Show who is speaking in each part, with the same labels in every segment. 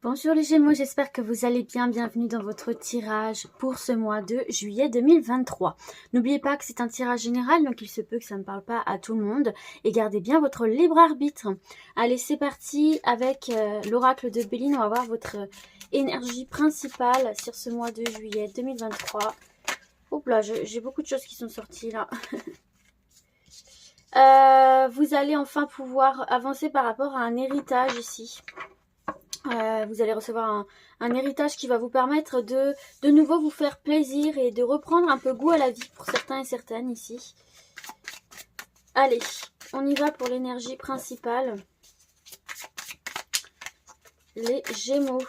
Speaker 1: Bonjour les Gémeaux, j'espère que vous allez bien. Bienvenue dans votre tirage pour ce mois de juillet 2023. N'oubliez pas que c'est un tirage général, donc il se peut que ça ne parle pas à tout le monde. Et gardez bien votre libre arbitre. Allez, c'est parti avec l'oracle de Béline. On va voir votre énergie principale sur ce mois de juillet 2023. Oups là, j'ai beaucoup de choses qui sont sorties là. Vous allez enfin pouvoir avancer par rapport à un héritage ici. Vous allez recevoir un héritage qui va vous permettre de nouveau vous faire plaisir et de reprendre un peu goût à la vie pour certains et certaines ici. Allez, on y va pour l'énergie principale. Les Gémeaux.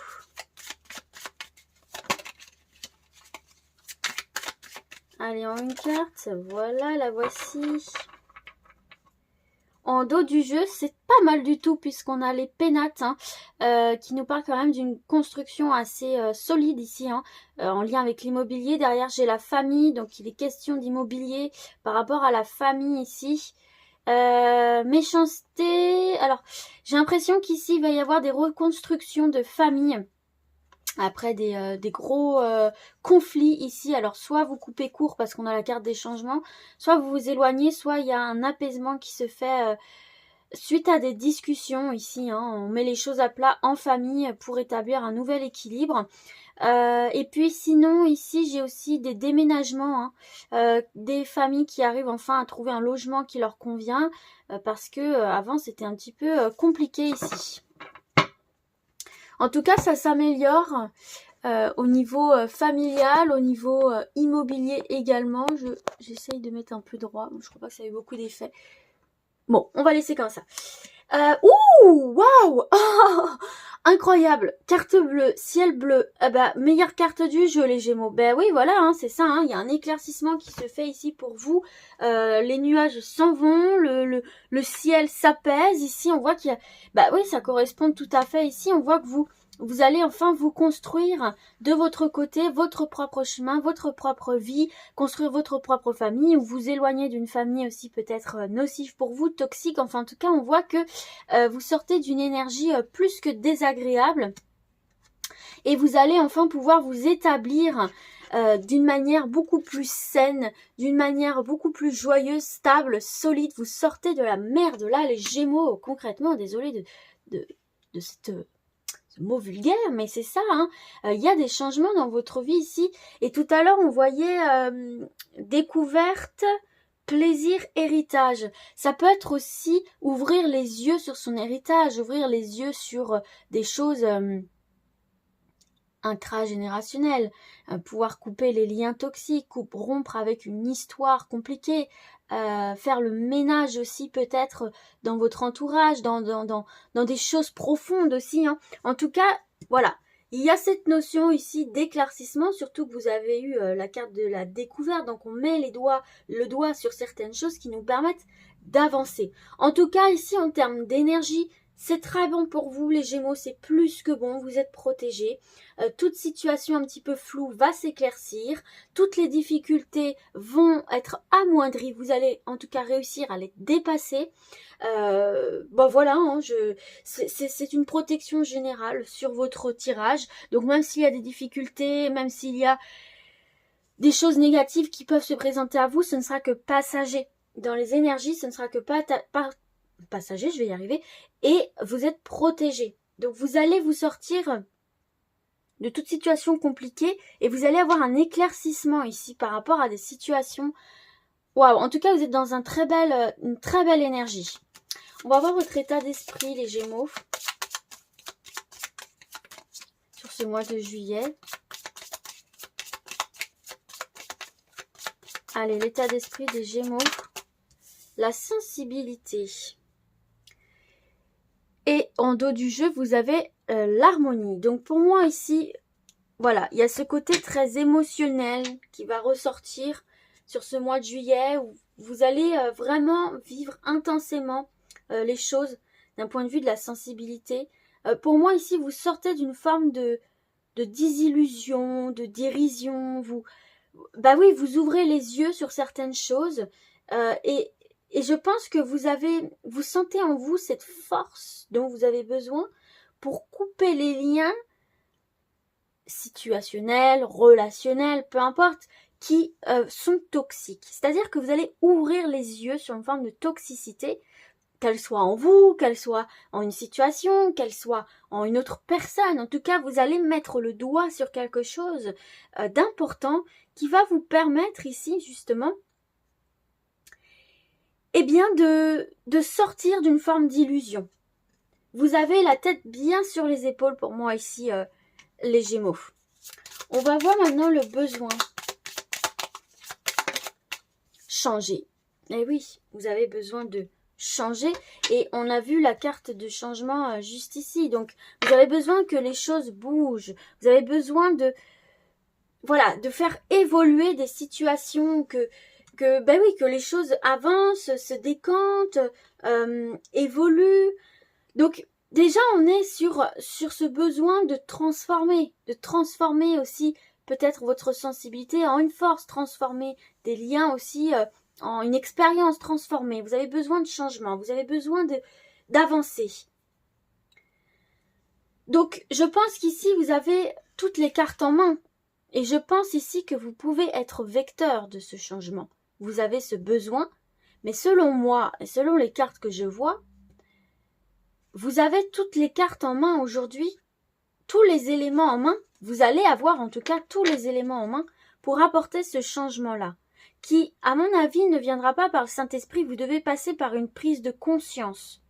Speaker 1: Allez, en une carte, voilà, la voici. En dos du jeu, c'est pas mal du tout puisqu'on a les pénates qui nous parlent quand même d'une construction assez solide ici, en lien avec l'immobilier. Derrière, j'ai la famille, donc il est question d'immobilier par rapport à la famille ici. Méchanceté, alors j'ai l'impression qu'ici il va y avoir des reconstructions de famille. Après des gros conflits ici, alors soit vous coupez court parce qu'on a la carte des changements, soit vous vous éloignez, soit il y a un apaisement qui se fait suite à des discussions ici. On met les choses à plat en famille pour établir un nouvel équilibre. Et puis sinon ici j'ai aussi des déménagements, des familles qui arrivent enfin à trouver un logement qui leur convient parce que avant c'était un petit peu compliqué ici. En tout cas, ça s'améliore au niveau familial, au niveau immobilier également. J'essaye de mettre un peu droit. Je crois pas que ça ait beaucoup d'effet. Bon, on va laisser comme ça. Ouh, waouh, oh, incroyable. Carte bleue, ciel bleu. Meilleure carte du jeu, les Gémeaux. Ben oui, voilà, c'est ça. Il y a un éclaircissement qui se fait ici pour vous. Les nuages s'en vont, le ciel s'apaise. Ici, on voit qu'il y a... Bah oui, ça correspond tout à fait. Ici, on voit que vous allez enfin vous construire de votre côté votre propre chemin, votre propre vie, construire votre propre famille ou vous éloigner d'une famille aussi peut-être nocive pour vous, toxique. Enfin, en tout cas, on voit que vous sortez d'une énergie plus que désagréable et vous allez enfin pouvoir vous établir d'une manière beaucoup plus saine, d'une manière beaucoup plus joyeuse, stable, solide. Vous sortez de la merde là, les Gémeaux, concrètement. Désolée de cette... mot vulgaire, mais c'est ça, y a des changements dans votre vie ici. Et tout à l'heure, on voyait découverte, plaisir, héritage. Ça peut être aussi ouvrir les yeux sur son héritage, ouvrir les yeux sur des choses intragénérationnelles, pouvoir couper les liens toxiques, rompre avec une histoire compliquée, faire le ménage aussi peut-être dans votre entourage, dans des choses profondes aussi. En tout cas, voilà, il y a cette notion ici d'éclaircissement, surtout que vous avez eu la carte de la découverte, donc on met le doigt sur certaines choses qui nous permettent d'avancer. En tout cas, ici, en termes d'énergie, c'est très bon pour vous, les Gémeaux, c'est plus que bon, vous êtes protégés. Toute situation un petit peu floue va s'éclaircir, toutes les difficultés vont être amoindries, vous allez en tout cas réussir à les dépasser. Voilà, c'est une protection générale sur votre tirage, donc même s'il y a des difficultés, même s'il y a des choses négatives qui peuvent se présenter à vous, ce ne sera que passager. Dans les énergies, ce ne sera que passager, je vais y arriver, et vous êtes protégé. Donc vous allez vous sortir de toute situation compliquée et vous allez avoir un éclaircissement ici par rapport à des situations. Waouh, en tout cas vous êtes dans une très belle énergie. On va voir votre état d'esprit, les Gémeaux, sur ce mois de juillet. Allez, l'état d'esprit des Gémeaux, la sensibilité. Et en dos du jeu, vous avez l'harmonie. Donc pour moi ici, voilà, il y a ce côté très émotionnel qui va ressortir sur ce mois de juillet où vous allez vraiment vivre intensément les choses d'un point de vue de la sensibilité. Pour moi ici, vous sortez d'une forme de désillusion, de dérision. Vous vous ouvrez les yeux sur certaines choses et je pense que vous sentez en vous cette force dont vous avez besoin pour couper les liens situationnelles, relationnelles, peu importe, qui sont toxiques. C'est-à-dire que vous allez ouvrir les yeux sur une forme de toxicité, qu'elle soit en vous, qu'elle soit en une situation, qu'elle soit en une autre personne. En tout cas, vous allez mettre le doigt sur quelque chose d'important qui va vous permettre ici, justement, eh bien, de sortir d'une forme d'illusion. Vous avez la tête bien sur les épaules pour moi ici, les Gémeaux. On va voir maintenant le besoin. Changer. Eh oui, vous avez besoin de changer. Et on a vu la carte de changement juste ici. Donc, vous avez besoin que les choses bougent. Vous avez besoin de, voilà, de faire évoluer des situations, que les choses avancent, se décantent, évoluent. Donc, déjà, on est sur ce besoin de transformer aussi peut-être votre sensibilité en une force, transformer des liens aussi en une expérience transformée. Vous avez besoin de changement, vous avez besoin d'avancer. Donc, je pense qu'ici, vous avez toutes les cartes en main. Et je pense ici que vous pouvez être vecteur de ce changement. Vous avez ce besoin, mais selon moi et selon les cartes que je vois, vous avez toutes les cartes en main aujourd'hui, tous les éléments en main. Vous allez avoir en tout cas tous les éléments en main pour apporter ce changement-là, qui, à mon avis, ne viendra pas par le Saint-Esprit. Vous devez passer par une prise de conscience.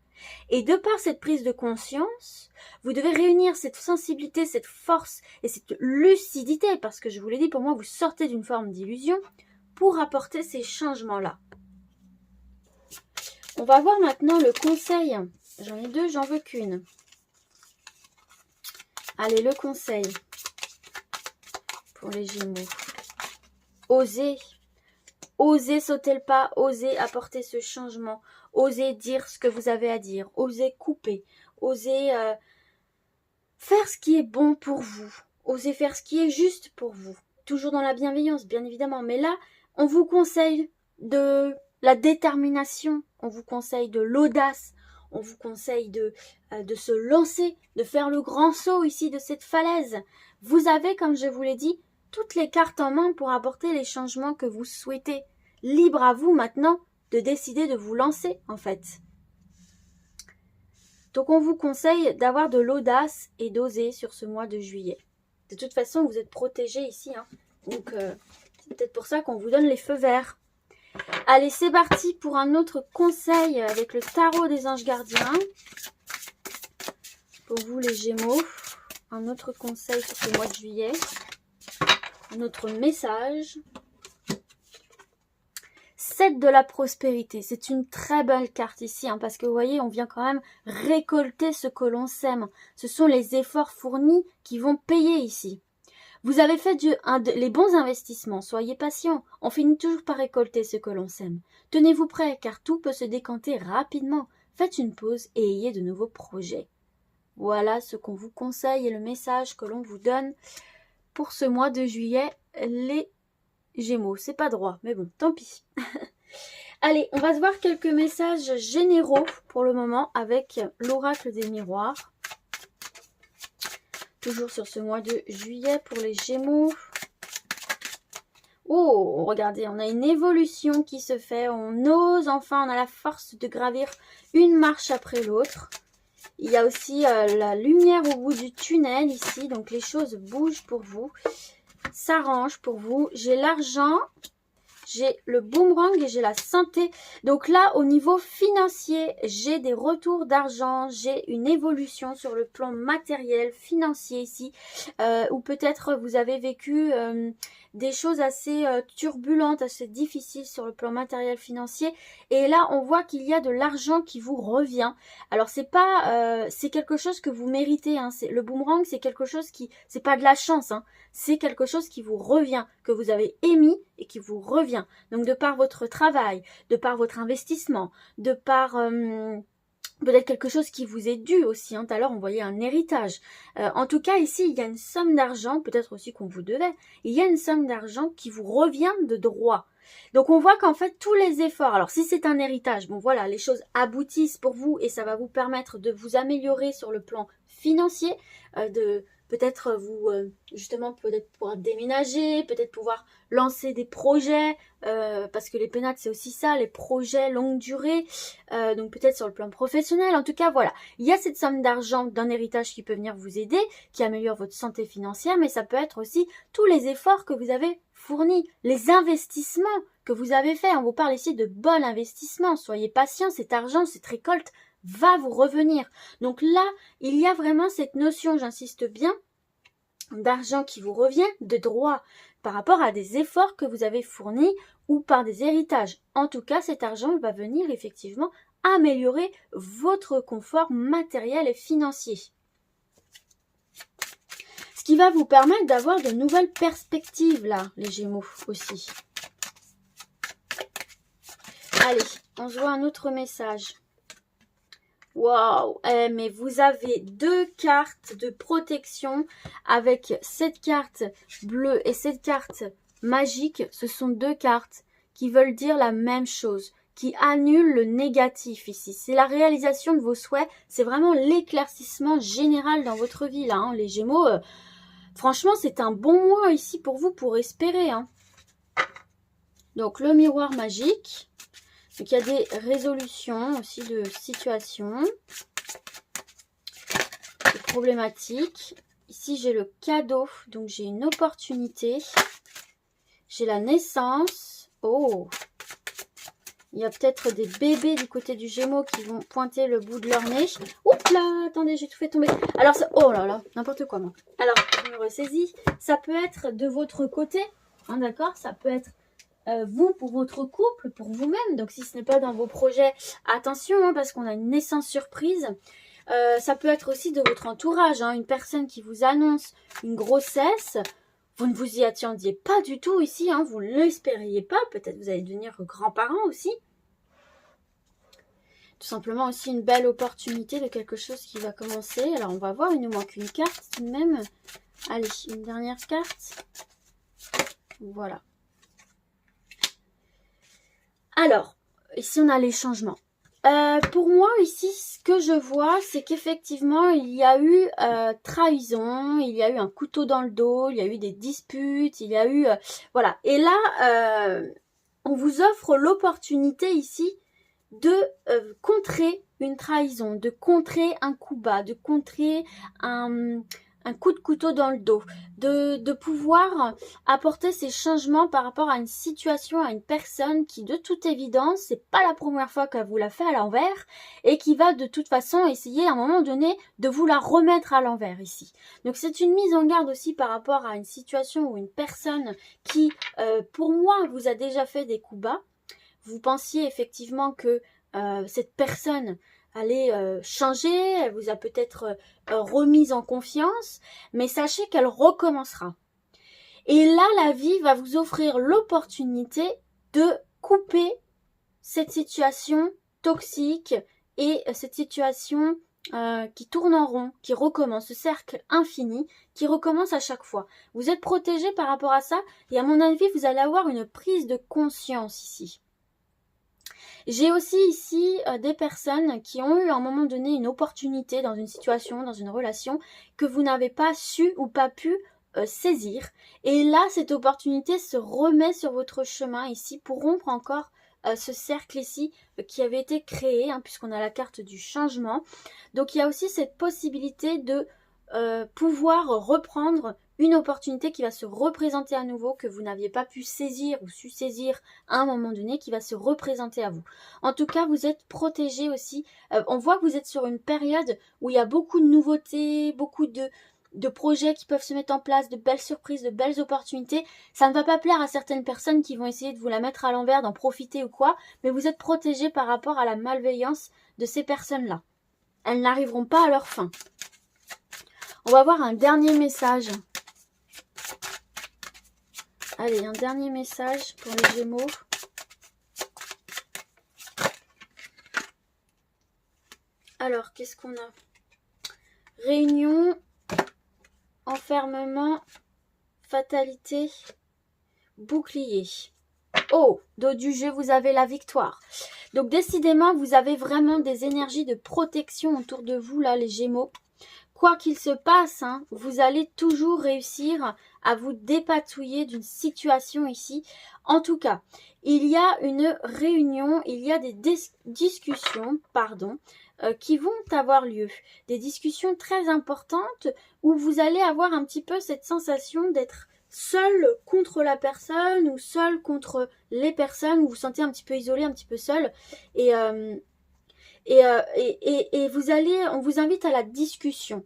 Speaker 1: Et de par cette prise de conscience, vous devez réunir cette sensibilité, cette force et cette lucidité, parce que je vous l'ai dit, pour moi, vous sortez d'une forme d'illusion pour apporter ces changements-là. On va voir maintenant le conseil. J'en ai deux, j'en veux qu'une. Allez, le conseil pour les Gémeaux. Osez. Osez sauter le pas, osez apporter ce changement, osez dire ce que vous avez à dire, osez couper, osez faire ce qui est bon pour vous, osez faire ce qui est juste pour vous. Toujours dans la bienveillance, bien évidemment, mais là, on vous conseille de la détermination, on vous conseille de l'audace, on vous conseille de se lancer, de faire le grand saut ici de cette falaise. Vous avez, comme je vous l'ai dit, toutes les cartes en main pour apporter les changements que vous souhaitez. Libre à vous maintenant de décider de vous lancer, en fait. Donc, on vous conseille d'avoir de l'audace et d'oser sur ce mois de juillet. De toute façon, vous êtes protégés ici, hein. Donc, c'est peut-être pour ça qu'on vous donne les feux verts. Allez, c'est parti pour un autre conseil avec le tarot des anges gardiens. Pour vous, les Gémeaux, un autre conseil sur ce mois de juillet. Un autre message. 7 de la prospérité. C'est une très belle carte ici, hein, parce que vous voyez, on vient quand même récolter ce que l'on sème. Ce sont les efforts fournis qui vont payer ici. Vous avez fait les bons investissements. Soyez patient. On finit toujours par récolter ce que l'on sème. Tenez-vous prêts, car tout peut se décanter rapidement. Faites une pause et ayez de nouveaux projets. Voilà ce qu'on vous conseille et le message que l'on vous donne pour ce mois de juillet, les Gémeaux. C'est pas droit, mais bon, tant pis. Allez, on va se voir quelques messages généraux pour le moment avec l'oracle des miroirs. Toujours sur ce mois de juillet pour les Gémeaux. Oh, regardez, on a une évolution qui se fait. On ose enfin, on a la force de gravir une marche après l'autre. Il y a aussi la lumière au bout du tunnel ici, donc les choses bougent pour vous, s'arrangent pour vous. J'ai l'argent, j'ai le boomerang et j'ai la santé. Donc là, au niveau financier, j'ai des retours d'argent, j'ai une évolution sur le plan matériel, financier ici, ou peut-être vous avez vécu des choses assez turbulentes, assez difficiles sur le plan matériel financier. Et là, on voit qu'il y a de l'argent qui vous revient. Alors, c'est pas, c'est quelque chose que vous méritez. Hein. Le boomerang, c'est quelque chose qui, c'est pas de la chance. Hein. C'est quelque chose qui vous revient, que vous avez émis et qui vous revient. Donc, de par votre travail, de par votre investissement, de par peut-être quelque chose qui vous est dû aussi. Hein. Tout à l'heure, on voyait un héritage. En tout cas, ici, il y a une somme d'argent, peut-être aussi qu'on vous devait. Il y a une somme d'argent qui vous revient de droit. Donc, on voit qu'en fait, tous les efforts, alors si c'est un héritage, bon voilà, les choses aboutissent pour vous et ça va vous permettre de vous améliorer sur le plan financier, peut-être vous, justement, peut-être pouvoir déménager, peut-être pouvoir lancer des projets, parce que les pénates, c'est aussi ça, les projets longue durée, donc peut-être sur le plan professionnel. En tout cas, voilà, il y a cette somme d'argent d'un héritage qui peut venir vous aider, qui améliore votre santé financière, mais ça peut être aussi tous les efforts que vous avez fournis, les investissements que vous avez faits. On vous parle ici de bon investissement. Soyez patient, cet argent, cette récolte va vous revenir. Donc là, il y a vraiment cette notion, j'insiste bien, d'argent qui vous revient, de droit par rapport à des efforts que vous avez fournis ou par des héritages. En tout cas, cet argent va venir effectivement améliorer votre confort matériel et financier. Ce qui va vous permettre d'avoir de nouvelles perspectives là, les Gémeaux aussi. Allez, on se voit un autre message. Waouh, mais vous avez 2 cartes de protection avec cette carte bleue et cette carte magique. Ce sont 2 cartes qui veulent dire la même chose, qui annulent le négatif ici. C'est la réalisation de vos souhaits, c'est vraiment l'éclaircissement général dans votre vie là, hein, les Gémeaux. Franchement, c'est un bon mois ici pour vous pour espérer. Hein. Donc le miroir magique. Donc, il y a des résolutions aussi de situations, de problématiques. Ici, j'ai le cadeau, donc j'ai une opportunité. J'ai la naissance. Oh! Il y a peut-être des bébés du côté du Gémeaux qui vont pointer le bout de leur nez. Oups là! Attendez, j'ai tout fait tomber. Alors, ça, oh là là, n'importe quoi, moi. Alors, je me ressaisis. Ça peut être de votre côté, hein, d'accord? Ça peut être vous pour votre couple, pour vous-même. Donc si ce n'est pas dans vos projets, attention, hein, parce qu'on a une naissance surprise. Ça peut être aussi de votre entourage, hein, une personne qui vous annonce une grossesse. Vous ne vous y attendiez pas du tout ici, hein, vous ne l'espériez pas. Peut-être vous allez devenir grands-parents aussi. Tout simplement aussi une belle opportunité de quelque chose qui va commencer. Alors on va voir, il nous manque une carte tout de même. Allez, une dernière carte. Voilà. Alors, ici on a les changements. Pour moi ici, ce que je vois, c'est qu'effectivement il y a eu trahison, il y a eu un couteau dans le dos, il y a eu des disputes, il y a eu... voilà. Et là, on vous offre l'opportunité ici de contrer une trahison, de contrer un coup bas, de contrer un coup de couteau dans le dos, de pouvoir apporter ces changements par rapport à une situation, à une personne qui de toute évidence, c'est pas la première fois qu'elle vous l'a fait à l'envers et qui va de toute façon essayer à un moment donné de vous la remettre à l'envers ici. Donc c'est une mise en garde aussi par rapport à une situation ou une personne qui, pour moi, vous a déjà fait des coups bas. Vous pensiez effectivement que cette personne allait changer, elle vous a peut-être remise en confiance, mais sachez qu'elle recommencera. Et là, la vie va vous offrir l'opportunité de couper cette situation toxique et cette situation qui tourne en rond, qui recommence, ce cercle infini qui recommence à chaque fois. Vous êtes protégé par rapport à ça et à mon avis, vous allez avoir une prise de conscience ici. J'ai aussi ici des personnes qui ont eu à un moment donné une opportunité dans une situation, dans une relation que vous n'avez pas su ou pas pu saisir. Et là, cette opportunité se remet sur votre chemin ici pour rompre encore ce cercle ici qui avait été créé, hein, puisqu'on a la carte du changement. Donc il y a aussi cette possibilité de pouvoir reprendre une opportunité qui va se représenter à nouveau, que vous n'aviez pas pu saisir ou su saisir à un moment donné, qui va se représenter à vous. En tout cas, vous êtes protégé aussi. On voit que vous êtes sur une période où il y a beaucoup de nouveautés, beaucoup de projets qui peuvent se mettre en place, de belles surprises, de belles opportunités. Ça ne va pas plaire à certaines personnes qui vont essayer de vous la mettre à l'envers, d'en profiter ou quoi, mais vous êtes protégé par rapport à la malveillance de ces personnes-là. Elles n'arriveront pas à leur fin. On va voir un dernier message. Allez, un dernier message pour les Gémeaux. Alors, qu'est-ce qu'on a? Réunion, enfermement, fatalité, bouclier. Oh, dos du jeu, vous avez la victoire. Donc, décidément, vous avez vraiment des énergies de protection autour de vous, là, les Gémeaux. quoi qu'il se passe, hein, vous allez toujours réussir à vous dépatouiller d'une situation ici. En tout cas, il y a une réunion, il y a des discussions, qui vont avoir lieu. Des discussions très importantes où vous allez avoir un petit peu cette sensation d'être seul contre la personne ou seul contre les personnes, où vous vous sentez un petit peu isolé, un petit peu seul. Et on vous invite à la discussion.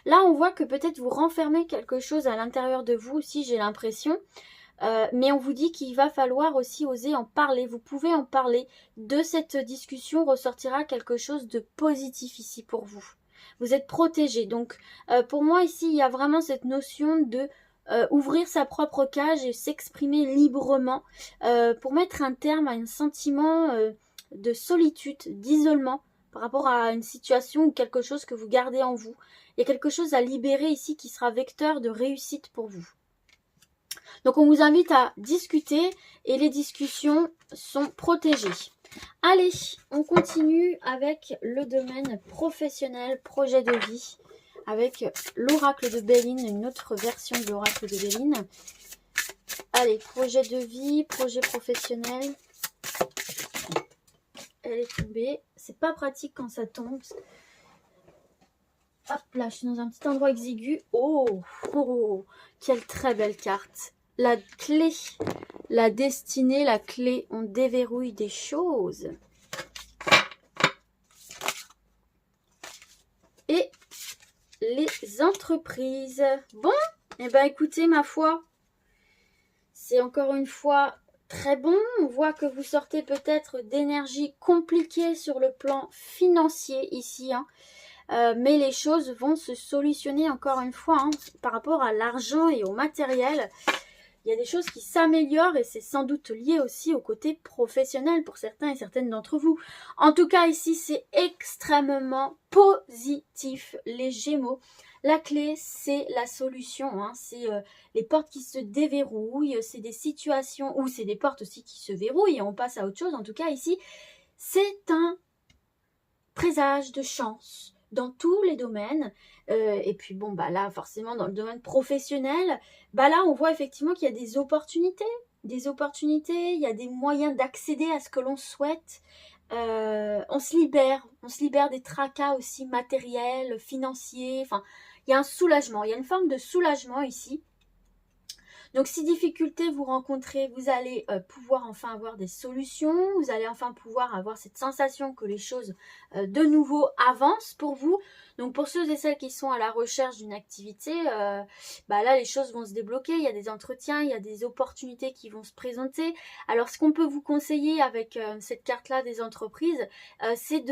Speaker 1: Là, on voit que peut-être vous renfermez quelque chose à l'intérieur de vous aussi, j'ai l'impression. Mais on vous dit qu'il va falloir aussi oser en parler. Vous pouvez en parler. De cette discussion ressortira quelque chose de positif ici pour vous. Vous êtes protégé. Donc, pour moi, ici, il y a vraiment cette notion de ouvrir sa propre cage et s'exprimer librement pour mettre un terme à un sentiment de solitude, d'isolement par rapport à une situation ou quelque chose que vous gardez en vous. Il y a quelque chose à libérer ici qui sera vecteur de réussite pour vous. Donc on vous invite à discuter et les discussions sont protégées. Allez, on continue avec le domaine professionnel, projet de vie, avec l'oracle de Béline, une autre version de l'oracle de Béline. Allez, projet de vie, projet professionnel. Elle est tombée. C'est pas pratique quand ça tombe. Hop là, je suis dans un petit endroit exigu. Oh, quelle très belle carte. La clé, la destinée, la clé. On déverrouille des choses. Et les entreprises. Bon, eh ben écoutez, ma foi, c'est encore une fois très bon. On voit que vous sortez peut-être d'énergie compliquée sur le plan financier ici, hein. Mais les choses vont se solutionner encore une fois, hein, par rapport à l'argent et au matériel. Il y a des choses qui s'améliorent et c'est sans doute lié aussi au côté professionnel pour certains et certaines d'entre vous. En tout cas, ici, c'est extrêmement positif, les Gémeaux. La clé, c'est la solution, hein. C'est les portes qui se déverrouillent, c'est des situations où c'est des portes aussi qui se verrouillent et on passe à autre chose. En tout cas, ici, c'est un présage de chance dans tous les domaines. Et puis bon, bah là, forcément, dans le domaine professionnel, bah là, on voit effectivement qu'il y a des opportunités, il y a des moyens d'accéder à ce que l'on souhaite. On se libère des tracas aussi matériels, financiers. Enfin, il y a un soulagement, il y a une forme de soulagement ici. Donc, si difficultés vous rencontrez, vous allez pouvoir enfin avoir des solutions. Vous allez enfin pouvoir avoir cette sensation que les choses de nouveau avancent pour vous. Donc, pour ceux et celles qui sont à la recherche d'une activité, bah là, les choses vont se débloquer. Il y a des entretiens, il y a des opportunités qui vont se présenter. Alors, ce qu'on peut vous conseiller avec cette carte-là des entreprises, c'est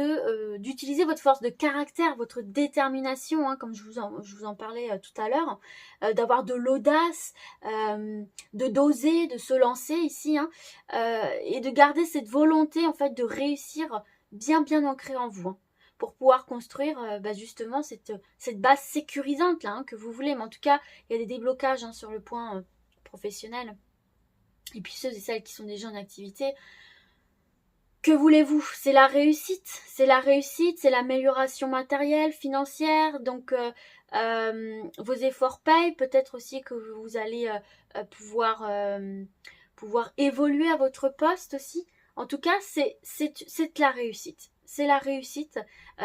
Speaker 1: d'utiliser votre force de caractère, votre détermination, hein, comme je vous en parlais tout à l'heure, d'avoir de l'audace, de doser, de se lancer ici, hein, et de garder cette volonté en fait de réussir bien ancrée en vous, hein, pour pouvoir construire justement cette base sécurisante là, hein, que vous voulez. Mais en tout cas, il y a des déblocages, hein, sur le point professionnel. Et puis ceux et celles qui sont déjà en activité, que voulez-vous? C'est la réussite, c'est l'amélioration matérielle, financière. Donc vos efforts payent. Peut-être aussi que vous allez pouvoir évoluer à votre poste aussi. En tout cas, c'est la réussite. C'est la réussite,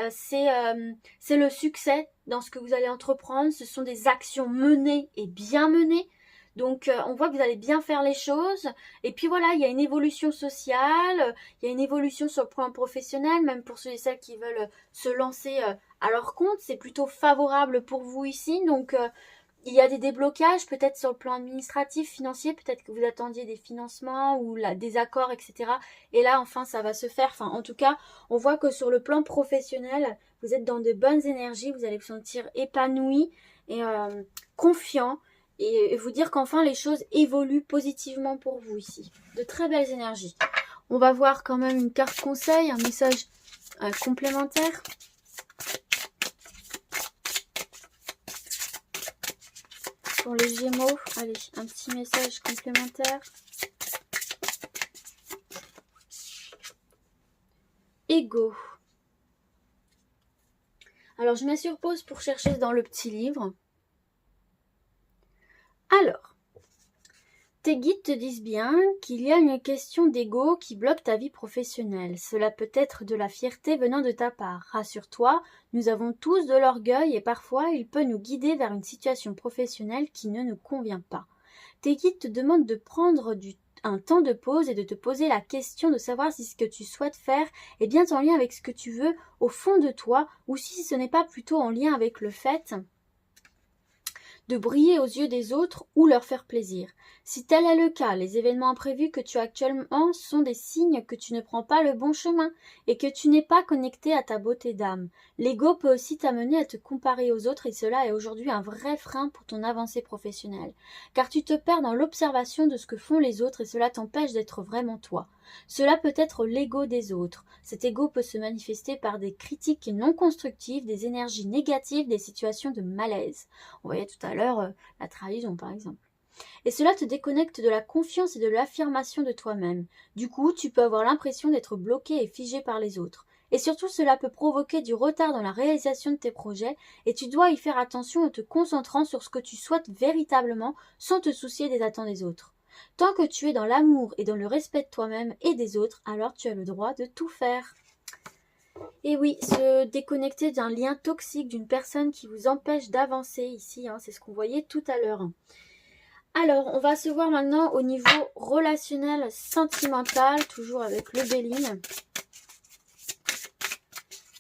Speaker 1: c'est le succès dans ce que vous allez entreprendre. Ce sont des actions menées et bien menées. Donc on voit que vous allez bien faire les choses. Et puis voilà, il y a une évolution sociale, il y a une évolution sur le plan professionnel, même pour ceux et celles qui veulent se lancer à leur compte. C'est plutôt favorable pour vous ici. Donc il y a des déblocages peut-être sur le plan administratif, financier, peut-être que vous attendiez des financements ou des accords, etc. Et là, enfin, ça va se faire. Enfin, en tout cas, on voit que sur le plan professionnel, vous êtes dans de bonnes énergies, vous allez vous sentir épanoui et confiant. Et vous dire qu'enfin les choses évoluent positivement pour vous ici. De très belles énergies. On va voir quand même une carte conseil, un message complémentaire. Pour les Gémeaux, allez, un petit message complémentaire. Ego. Alors, je mets sur pause pour chercher dans le petit livre. Alors, tes guides te disent bien qu'il y a une question d'ego qui bloque ta vie professionnelle. Cela peut être de la fierté venant de ta part. Rassure-toi, nous avons tous de l'orgueil et parfois il peut nous guider vers une situation professionnelle qui ne nous convient pas. Tes guides te demandent de prendre un temps de pause et de te poser la question de savoir si ce que tu souhaites faire est bien en lien avec ce que tu veux au fond de toi ou si ce n'est pas plutôt en lien avec le fait de briller aux yeux des autres ou leur faire plaisir. Si tel est le cas, les événements imprévus que tu as actuellement sont des signes que tu ne prends pas le bon chemin et que tu n'es pas connecté à ta beauté d'âme. L'ego peut aussi t'amener à te comparer aux autres et cela est aujourd'hui un vrai frein pour ton avancée professionnelle. Car tu te perds dans l'observation de ce que font les autres et cela t'empêche d'être vraiment toi. Cela peut être l'ego des autres. Cet ego peut se manifester par des critiques non constructives, des énergies négatives, des situations de malaise. On voyait tout à l'heure la trahison par exemple. Et cela te déconnecte de la confiance et de l'affirmation de toi-même. Du coup, tu peux avoir l'impression d'être bloqué et figé par les autres. Et surtout, cela peut provoquer du retard dans la réalisation de tes projets et tu dois y faire attention en te concentrant sur ce que tu souhaites véritablement sans te soucier des attentes des autres. Tant que tu es dans l'amour et dans le respect de toi-même et des autres, alors tu as le droit de tout faire. Et oui, se déconnecter d'un lien toxique, d'une personne qui vous empêche d'avancer ici, c'est ce qu'on voyait tout à l'heure. Alors, on va se voir maintenant au niveau relationnel, sentimental, toujours avec le Béline.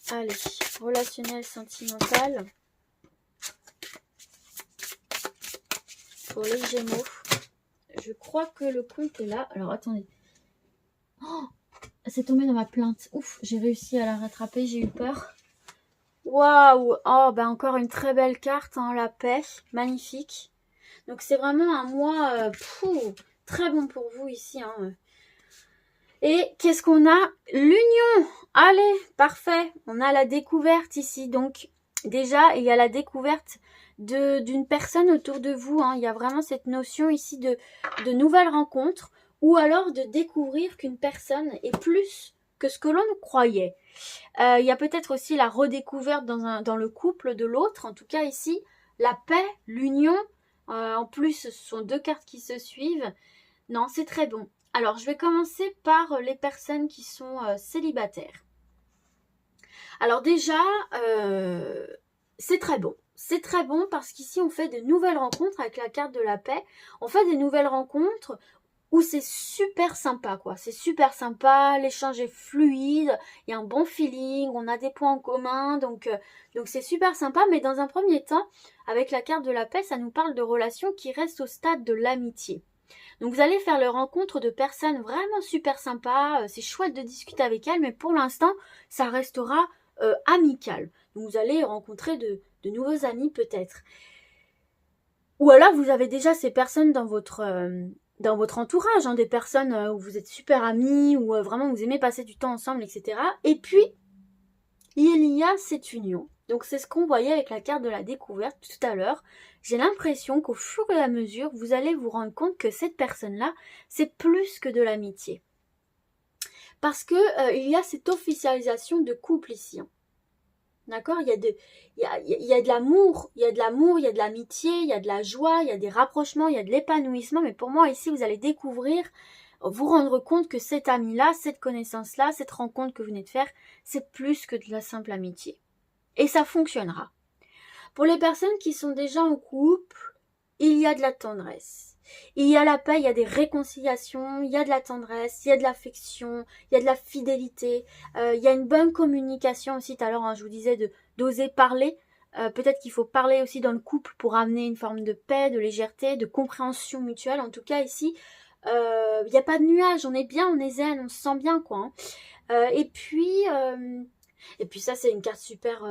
Speaker 1: Allez, relationnel, sentimental. Pour les Gémeaux. Je crois que le compte est là. Alors, attendez. Oh, c'est tombé dans ma plainte. Ouf, j'ai réussi à la rattraper, j'ai eu peur. Waouh! Oh, bah encore une très belle carte, la paix. Magnifique. Donc, c'est vraiment un mois très bon pour vous ici. Et qu'est-ce qu'on a? L'union! Allez, parfait. On a la découverte ici. Donc, déjà, il y a la découverte d'une personne autour de vous. Il y a vraiment cette notion ici de nouvelles rencontres ou alors de découvrir qu'une personne est plus que ce que l'on croyait. Il y a peut-être aussi la redécouverte dans le couple de l'autre. En tout cas, ici, la paix, l'union. En plus, ce sont deux cartes qui se suivent. Non, c'est très bon. Alors, je vais commencer par les personnes qui sont célibataires. Alors déjà, c'est très bon. C'est très bon parce qu'ici, on fait de nouvelles rencontres avec la carte de la paix. On fait des nouvelles rencontres où c'est super sympa, quoi. C'est super sympa, l'échange est fluide, il y a un bon feeling, on a des points en commun, donc c'est super sympa. Mais dans un premier temps, avec la carte de la paix, ça nous parle de relations qui restent au stade de l'amitié. Donc vous allez faire la rencontre de personnes vraiment super sympas, c'est chouette de discuter avec elles, mais pour l'instant, ça restera amical. Donc vous allez rencontrer de nouveaux amis peut-être. Ou alors vous avez déjà ces personnes dans votre entourage, des personnes où vous êtes super amis, ou vraiment vous aimez passer du temps ensemble, etc. Et puis, il y a cette union. Donc c'est ce qu'on voyait avec la carte de la découverte tout à l'heure. J'ai l'impression qu'au fur et à mesure, vous allez vous rendre compte que cette personne-là, c'est plus que de l'amitié. Parce que il y a cette officialisation de couple ici. D'accord, il y a de l'amour, il y a de l'amitié, il y a de la joie, il y a des rapprochements, il y a de l'épanouissement. Mais pour moi, ici, vous allez découvrir, vous rendre compte que cet ami-là, cette connaissance-là, cette rencontre que vous venez de faire, c'est plus que de la simple amitié. Et ça fonctionnera. Pour les personnes qui sont déjà en couple, il y a de la tendresse. Il y a la paix, il y a des réconciliations, il y a de la tendresse, il y a de l'affection, il y a de la fidélité, il y a une bonne communication aussi. Tout à l'heure, je vous disais d'oser parler. Peut-être qu'il faut parler aussi dans le couple pour amener une forme de paix, de légèreté, de compréhension mutuelle. En tout cas, ici, il n'y a pas de nuages, on est bien, on est zen, on se sent bien, quoi. Et puis ça, c'est une carte super,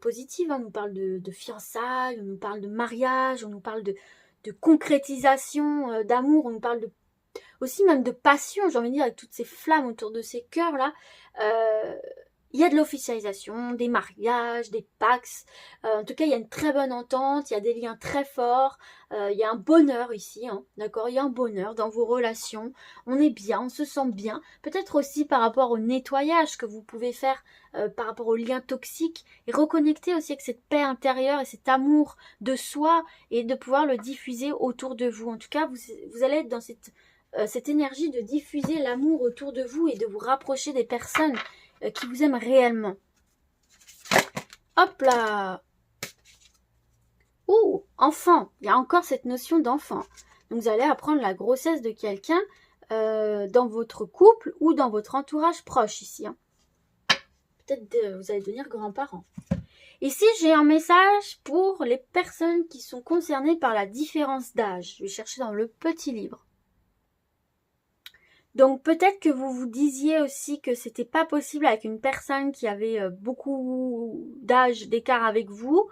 Speaker 1: positive. On nous parle de fiançailles, on nous parle de mariage, on nous parle de concrétisation, d'amour, on nous parle aussi même de passion, j'ai envie de dire, avec toutes ces flammes autour de ces cœurs-là. il y a de l'officialisation, des mariages, des pax. En tout cas, il y a une très bonne entente, il y a des liens très forts. Il y a un bonheur ici, hein, d'accord? Il y a un bonheur dans vos relations. On est bien, on se sent bien. Peut-être aussi par rapport au nettoyage que vous pouvez faire par rapport aux liens toxiques. Et reconnecter aussi avec cette paix intérieure et cet amour de soi et de pouvoir le diffuser autour de vous. En tout cas, vous allez être dans cette énergie de diffuser l'amour autour de vous et de vous rapprocher des personnes qui vous aiment réellement. Hop là! Oh, enfant! Il y a encore cette notion d'enfant. Donc vous allez apprendre la grossesse de quelqu'un dans votre couple ou dans votre entourage proche ici. Hein. Peut-être vous allez devenir grands-parents. Ici, j'ai un message pour les personnes qui sont concernées par la différence d'âge. Je vais chercher dans le petit livre. Donc peut-être que vous vous disiez aussi que c'était pas possible avec une personne qui avait beaucoup d'âge d'écart avec vous.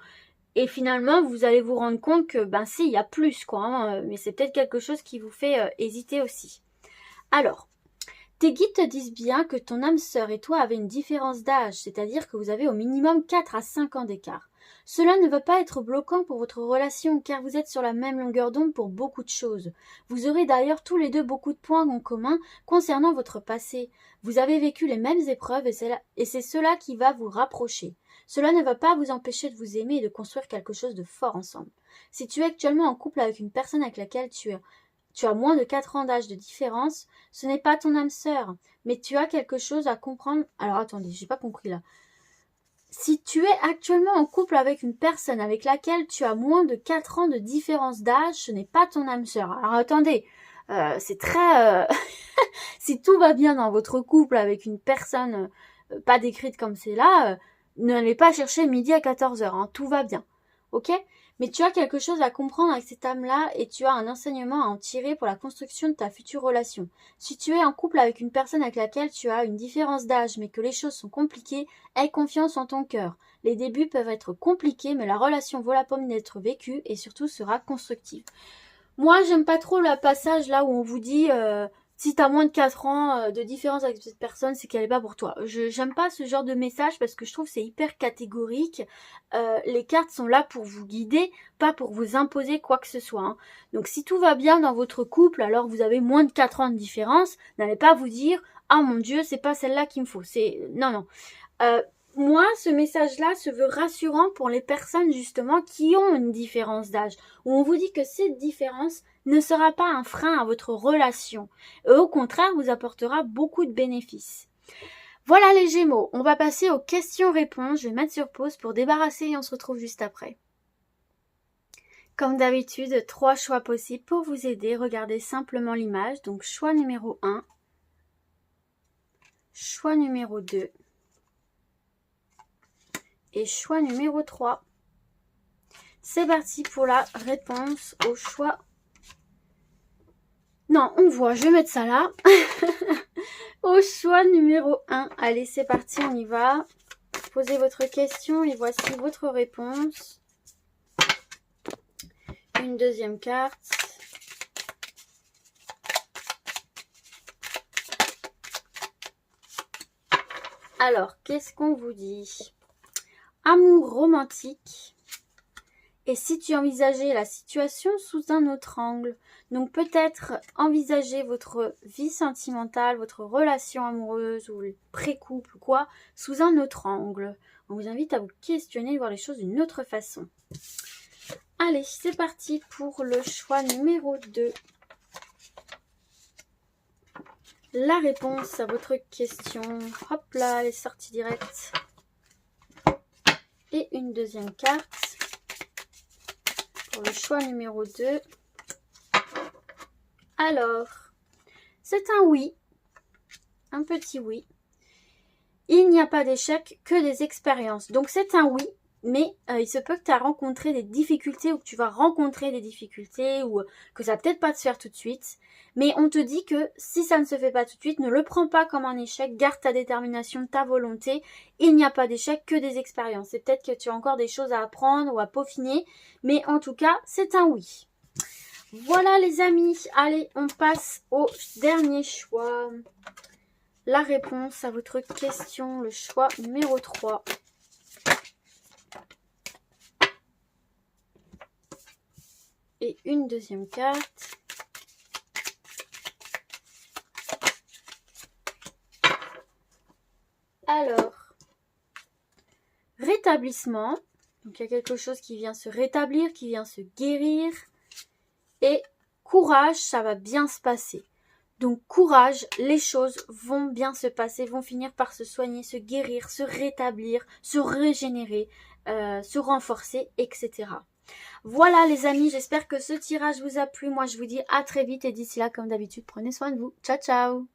Speaker 1: Et finalement, vous allez vous rendre compte que, ben si, il y a plus, quoi. Hein, mais c'est peut-être quelque chose qui vous fait hésiter aussi. Alors, tes guides te disent bien que ton âme sœur et toi avez une différence d'âge, c'est-à-dire que vous avez au minimum 4 à 5 ans d'écart. Cela ne va pas être bloquant pour votre relation, car vous êtes sur la même longueur d'onde pour beaucoup de choses. Vous aurez d'ailleurs tous les deux beaucoup de points en commun concernant votre passé. Vous avez vécu les mêmes épreuves et c'est cela qui va vous rapprocher. Cela ne va pas vous empêcher de vous aimer et de construire quelque chose de fort ensemble. Si tu es actuellement en couple avec une personne avec laquelle tu as moins de 4 ans d'âge de différence, ce n'est pas ton âme sœur, mais tu as quelque chose à comprendre. Alors attendez, j'ai pas compris là. Si tu es actuellement en couple avec une personne avec laquelle tu as moins de 4 ans de différence d'âge, ce n'est pas ton âme sœur. Alors attendez, c'est très... si tout va bien dans votre couple avec une personne pas décrite comme c'est là, n'allez pas chercher midi à 14h, hein, tout va bien. Ok ? Mais tu as quelque chose à comprendre avec cette âme-là et tu as un enseignement à en tirer pour la construction de ta future relation. Si tu es en couple avec une personne avec laquelle tu as une différence d'âge mais que les choses sont compliquées, aie confiance en ton cœur. Les débuts peuvent être compliqués mais la relation vaut la peine d'être vécue et surtout sera constructive. Moi, j'aime pas trop le passage là où on vous dit si t'as moins de 4 ans de différence avec cette personne, c'est qu'elle est pas pour toi. J'aime pas ce genre de message parce que je trouve que c'est hyper catégorique. Les cartes sont là pour vous guider, pas pour vous imposer quoi que ce soit. Hein. Donc si tout va bien dans votre couple, alors que vous avez moins de 4 ans de différence, n'allez pas vous dire « Ah mon Dieu, c'est pas celle-là qu'il me faut. » Non. Moi, ce message-là se veut rassurant pour les personnes justement qui ont une différence d'âge, où on vous dit que cette différence ne sera pas un frein à votre relation, et au contraire vous apportera beaucoup de bénéfices. Voilà les Gémeaux, on va passer aux questions-réponses, je vais mettre sur pause pour débarrasser et on se retrouve juste après. Comme d'habitude, 3 choix possibles pour vous aider, regardez simplement l'image, donc choix numéro 1, choix numéro 2, et choix numéro 3. C'est parti pour la réponse au choix. Non, on voit, je vais mettre ça là. Au choix numéro 1. Allez, c'est parti, on y va. Posez votre question et voici votre réponse. Une deuxième carte. Alors, qu'est-ce qu'on vous dit ? Amour romantique. Et si tu envisageais la situation sous un autre angle, donc peut-être envisager votre vie sentimentale, votre relation amoureuse ou le pré-couple ou quoi, sous un autre angle. On vous invite à vous questionner et voir les choses d'une autre façon. Allez, c'est parti pour le choix numéro 2. La réponse à votre question. Hop là, elle est sortie directe. Et une deuxième carte. Pour le choix numéro 2. Alors, c'est un oui. Un petit oui. Il n'y a pas d'échec, que des expériences. Donc c'est un oui, mais il se peut que tu as rencontré des difficultés ou que tu vas rencontrer des difficultés ou que ça va peut-être pas te faire tout de suite. Mais on te dit que si ça ne se fait pas tout de suite, ne le prends pas comme un échec, garde ta détermination, ta volonté. Il n'y a pas d'échec, que des expériences. C'est peut-être que tu as encore des choses à apprendre ou à peaufiner, mais en tout cas, c'est un oui. Voilà les amis, allez, on passe au dernier choix. la réponse à votre question, le choix numéro 3. Et une deuxième carte. Alors, rétablissement. Donc il y a quelque chose qui vient se rétablir, qui vient se guérir. Et courage, ça va bien se passer. Donc courage, les choses vont bien se passer, vont finir par se soigner, se guérir, se rétablir, se régénérer, se renforcer, etc. Voilà les amis, j'espère que ce tirage vous a plu. Moi je vous dis à très vite et d'ici là comme d'habitude, prenez soin de vous. Ciao ciao.